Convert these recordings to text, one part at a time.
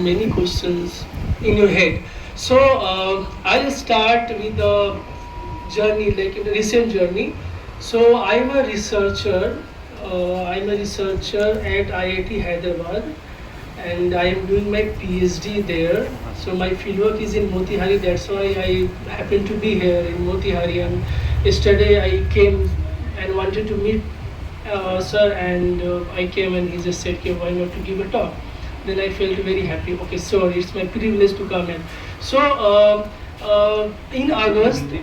many questions in your head. So I'll start with the journey, like a recent journey. So I'm a researcher at IIT Hyderabad, and I am doing my PhD there. So my fieldwork is in Motihari. That's why I happen to be here in Motihari. And yesterday I came and wanted to meet sir, and I came and he just said, "Okay, why not to give a talk?" Then I felt very happy. Okay, sorry, it's my privilege to come in. So in August, in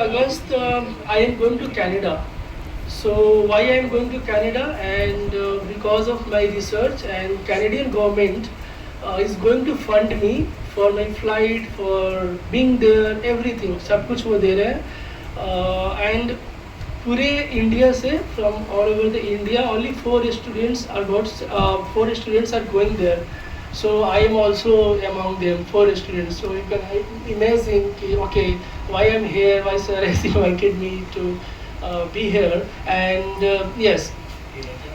August, I am going to Canada. So why I am going to Canada? And because of my research, and Canadian government is going to fund me for my flight, for being there, everything. सब कुछ वो दे रहे हैं. And पूरे India से from all over the India, only four students are going there. So I am also among them, four students. So you can imagine कि okay, why I'm here, why sir has invited me to be here. And yes,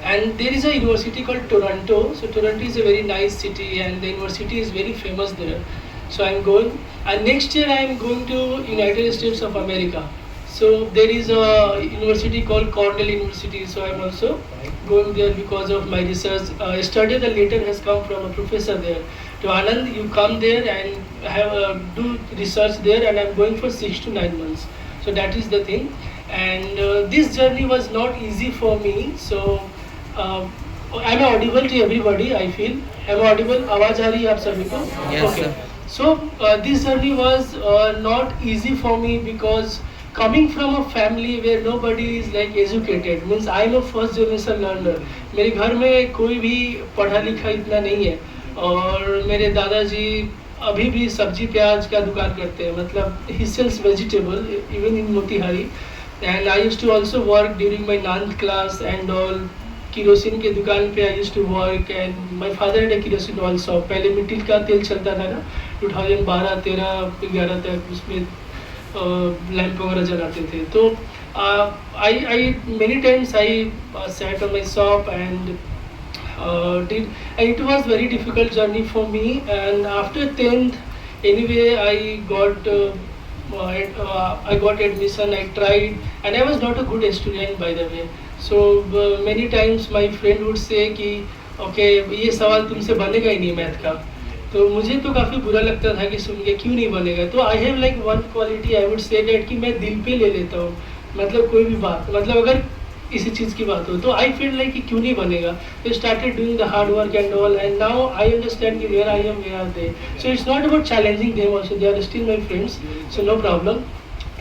and there is a university called Toronto. So Toronto is a very nice city, and the university is very famous there. So I'm going, and next year I am going to United States of America. So there is a university called Cornell University. So I'm also going there because of my research. Yesterday the letter has come from a professor there. To Anand, you come there and have do research there, and I'm going for 6 to 9 months. So that is the thing. And this journey was not easy for me. So I'm audible to everybody, I feel. I'm audible. आवाज आ रही है आप सभी को? Yes, Okay. sir. So this journey was not easy for me, because coming from a family where nobody is like educated, means I am a first generation learner. मेरे घर में कोई भी पढ़ा लिखा इतना नहीं है, और मेरे दादाजी अभी भी सब्जी प्याज का दुकान करते हैं, मतलब he sells vegetable even in Motihari. And I used to also work during my 9th class and all. Kerosene के दुकान पे I used to work, and my father had a kerosene oil shop. पहले मिट्टी का तेल चलता था ना, 2012 13 11 तक उसमें लैंप वगैरह जलाते थे. तो I many times I sat on my shop and did, and it was very difficult journey for me. And after 10th anyway I got admission. I tried, and I was not a good student, by the way. So many times my friend would say कि okay, ये सवाल तुमसे बनेगा ही नहीं math का. तो मुझे तो काफ़ी बुरा लगता था कि सुन के क्यों नहीं बनेगा. तो I have like one quality, I would say that कि मैं दिल पे ले लेता हूँ, मतलब कोई भी बात, मतलब अगर इसी चीज़ की बात हो तो आई फील लाइक कि क्यों नहीं बनेगा. तो started doing the hard work and all, and now I understand कि where I am, where are they. So it's not about challenging them also, they are still my friends, so no problem.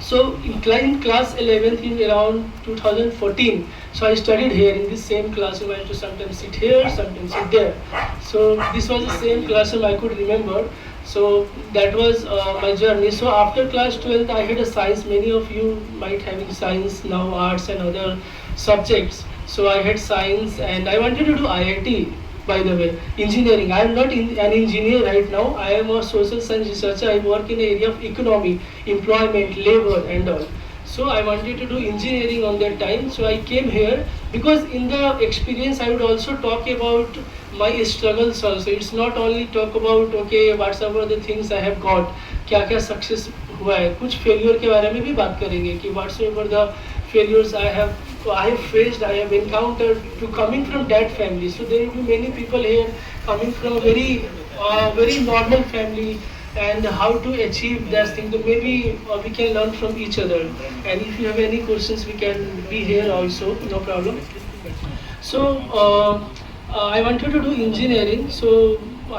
So in class 11th in around 2014, so I studied here in this same classroom. I used to sometimes sit here, sometimes sit there. So this was the same classroom I could remember. So that was my journey. So after class 12th, I had a science. Many of you might having science now, arts and other subjects. So I had science, and I wanted to do IIT. By the way, engineering. I am not an engineer right now. I am a social science researcher. I work in the area of economy, employment, labor and all. So I wanted to do engineering on that time. So I came here because in the experience I would also talk about my struggles also. It's not only talk about okay whatever the things I have got, क्या क्या success हुआ है, कुछ failure के बारे में भी बात करेंगे कि whatsoever the failures I have faced, I have encountered to coming from that family. So there will be many people here coming from a very normal family, and how to achieve that thing. So maybe we can learn from each other. And if you have any questions, we can be here also, no problem. So I wanted to do engineering. So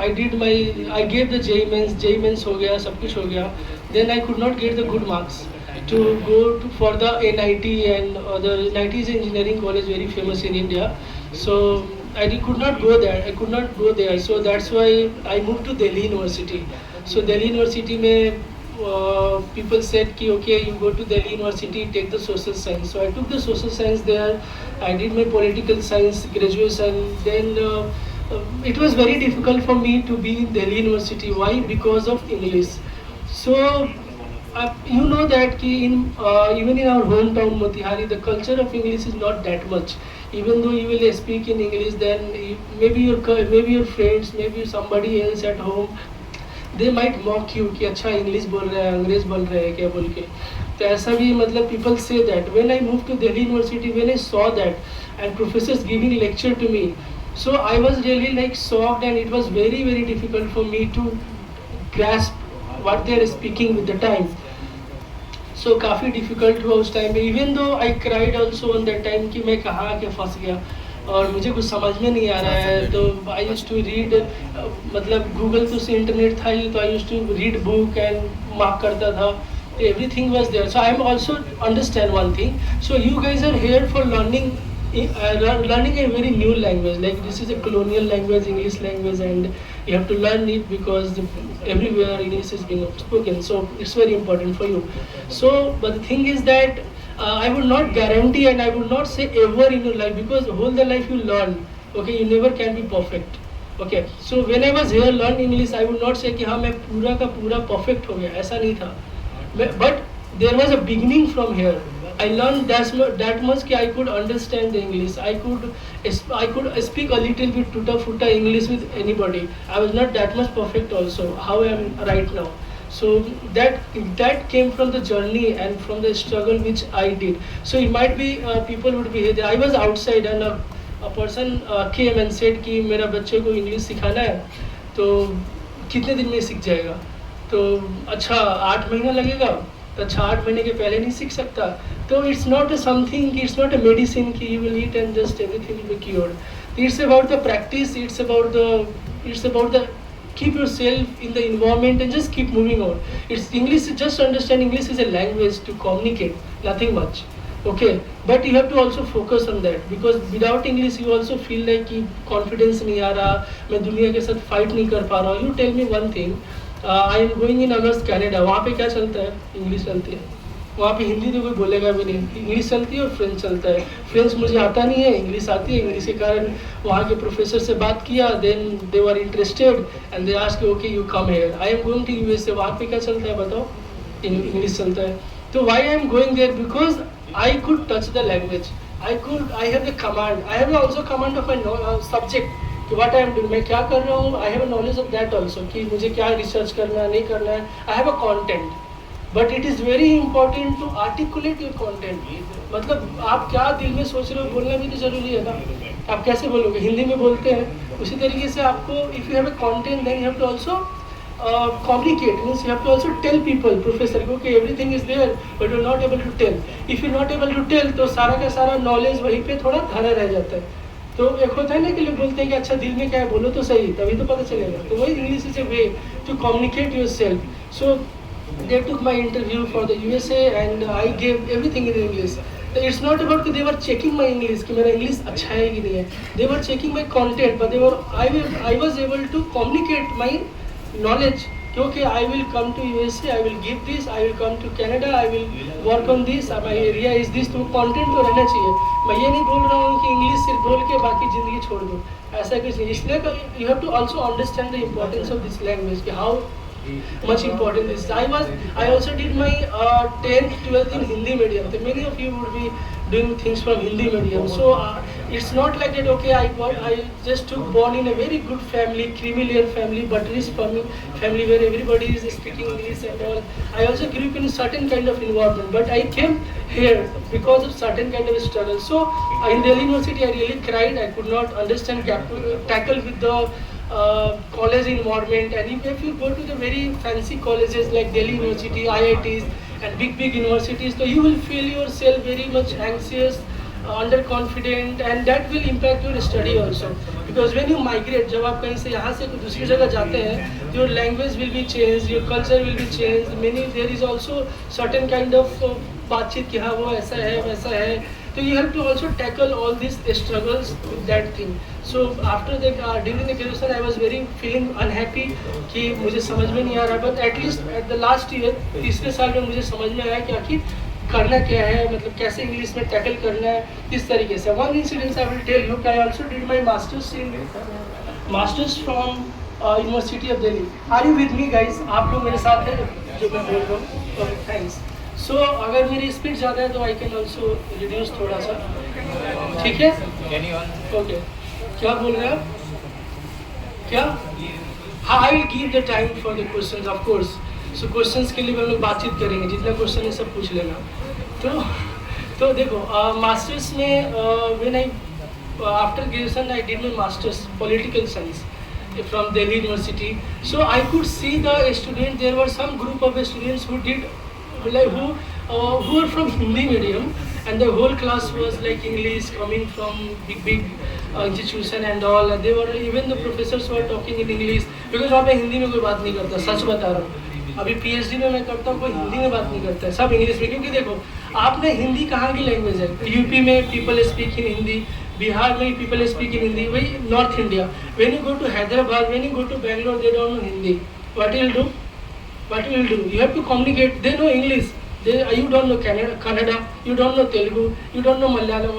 I gave the JEE mains हो गया, सब कुछ हो गया. Then I could not get the good marks to go for the NIT, and the NIT is an engineering college very famous in India. So I could not go there. So that's why I moved to Delhi University. So Delhi University में people said कि okay, you go to Delhi University, take the social science. So I took the social science there. I did my political science graduation. Then it was very difficult for me to be in Delhi University. Why? Because of English. So you know that कि even in our hometown Motihari, the culture of English is not that much. even though you will speak in English, then maybe your friends, maybe somebody else at home, they might mock you कि अच्छा English बोल रहा है, अंग्रेज बोल रहे हैं क्या बोल के. तो ऐसा भी मतलब people say that. When I moved to Delhi University, when I saw that and professors giving lecture to me, so I was really like shocked, and it was very very difficult for me to grasp what they are speaking with the time. So काफ़ी difficult हुआ उस time पे. Even though I cried also on that time कि मैं कहाँ आके फंस गया और मुझे कुछ समझ में नहीं आ रहा है. तो आई यूज टू रीड, मतलब गूगल तो से इंटरनेट था ही, तो I use to read book and mark करता था. Everything was there. So I am also understand one thing. So you guys are here for learning learning a very new language. Like this is a colonial language, English language, and you have to learn it because everywhere English is being spoken. So it's very important for you. So, but the thing is that I would not guarantee and I would not say ever in your life, because whole the life you learn. Okay, you never can be perfect. Okay, so when I was here learn English, I would not say कि हाँ मैं पूरा का पूरा perfect हो गया, ऐसा नहीं था. But there was a beginning from here. I learned that much कि I could understand the English. I could speak a little bit tuta-futa English with anybody. I was not that much perfect also, how I am right now. So that came from the journey and from the struggle which I did. So it might be people would be here. I was outside and a person came and said कि मेरा बच्चे को English सिखाना है, तो कितने दिन में सीख जाएगा. तो अच्छा 8 महीना लगेगा. तो अच्छा 8 महीने के पहले नहीं सीख सकता. तो it's not something, it's not a medicine कि you will eat and just everything will be cured. It's about the practice, it's about the keep yourself in the environment and just keep moving on. It's English, just understand English is a language to communicate, nothing much. Okay, but you have to also focus on that, because without English you also feel like कि confidence नहीं आ रहा, मैं दुनिया के साथ fight नहीं कर पा रहा हूँ. You tell me one thing, I am going in August Canada. वहाँ पे क्या चलता है? इंग्लिश चलती है. वहाँ पे हिंदी तो कोई बोलेगा भी नहीं, इंग्लिश चलती है और फ्रेंच चलता है. फ्रेंच मुझे आता नहीं है, इंग्लिश आती है. इंग्लिश के कारण वहाँ के प्रोफेसर से बात किया, then they were interested and they asked okay you come here. I am going to USA. वहाँ पे क्या चलता है बताओ? इंग्लिश चलता है. तो why I am going there? Because I could touch the language. I have the command. I have also command of my subject कि व्हाट आई एम डूइंग, मैं क्या कर रहा हूँ. I have a knowledge of that also कि मुझे क्या research करना है, नहीं करना है. I have a content. But it is very important to articulate your content. मतलब आप क्या दिल में सोच रहे हो बोलना भी तो ज़रूरी है ना. आप कैसे बोलोगे? हिंदी में बोलते हैं, उसी तरीके से आपको if you have a content then you have to also communicate. Means you have to also tell people, professor को कि everything is there but you're not able to tell. If you're not able to tell तो सारा का सारा knowledge वहीं पे थोड़ा धरा रह जाता है. तो एक होता है ना कि लोग बोलते हैं कि अच्छा दिल में क्या है बोलो तो सही, तभी तो पता चलेगा. तो वही English is a way to communicate yourself. So they took my interview for the USA and I gave everything in English. So it's not about कि they were checking my English कि मेरा English अच्छा है कि नहीं है. They were checking my content, but I was able to communicate my knowledge. क्योंकि I will come to USA, I will give this, I will come to Canada, I will work on this, my area is this. तो content तो रहना चाहिए. मैं ये नहीं बोल रहा हूँ कि इंग्लिश सिर्फ बोल के बाकी ज़िंदगी छोड़ दो, ऐसा कुछ नहीं. इसलिए you have to also understand the importance of this language कि how much important this is. I also did my 10th 12th in Hindi medium. So many of you would be doing things from Hindi medium. So it's not like that. Okay, I just took born in a very good family, creamy layer family, but rich family where everybody is speaking English and all. I also grew up in a certain kind of environment, but I came here because of certain kind of struggle. So in Delhi University, I really cried. I could not understand tackle with the college environment. And if you go to the very fancy colleges like Delhi University, IITs and big universities, so you will feel yourself very much anxious, underconfident, and that will impact your study also. Because when you migrate, जब आप कहीं से यहाँ से दूसरी जगह जाते हैं, your language will be changed, your culture will be changed. There is also certain kind of बातचीत कि हाँ वो ऐसा है वैसा है. So you have to also tackle all these struggles with that thing. So after that, during the graduation, I was very feeling unhappy कि मुझे समझ में नहीं आ रहा. But at least at the last year, तीसरे साल में मुझे समझ में आया कि आखिर करना क्या है, मतलब कैसे इंग्लिश में टैकल करना है, किस तरीके से. One incident I will tell you. I also did my masters from University of Delhi. Are you with me, guys? आप लोग मेरे साथ हैं जो मैं बोल रहा हूँ. Okay, thanks. So अगर मेरी स्पीड ज़्यादा है तो आई कैन ऑल्सो रिड्यूस थोड़ा सा, ठीक है. ओके, क्या बोल रहे हैं आप? क्या? हाँ, I will give the time for the questions of course. So questions के लिए हम लोग बातचीत करेंगे, जितना क्वेश्चन है सब पूछ लेना. तो देखो, मास्टर्स में when I after graduation I did my masters political science from Delhi University. So I could see the students. There were some group of students who did like who were from Hindi medium, and the whole class was like English coming from big institution and all. And they were even the professors were talking in English because वहाँ पे हिंदी में कोई बात नहीं करता. सच बता रहा हूँ. अभी PhD में मैं करता हूँ, कोई हिंदी में बात नहीं करता है, सब इंग्लिश में. क्योंकि देखो, आपने हिंदी कहाँ की लैंग्वेज है? यूपी में people speak in Hindi, Bihar में पीपल स्पीक इन हिंदी, वही north India. When you go to Hyderabad, when you go to Bangalore, they don't know Hindi. What you will do? What you will do? You have to communicate. They know English. You don't know Kannada. You don't know Telugu. You don't know Malayalam.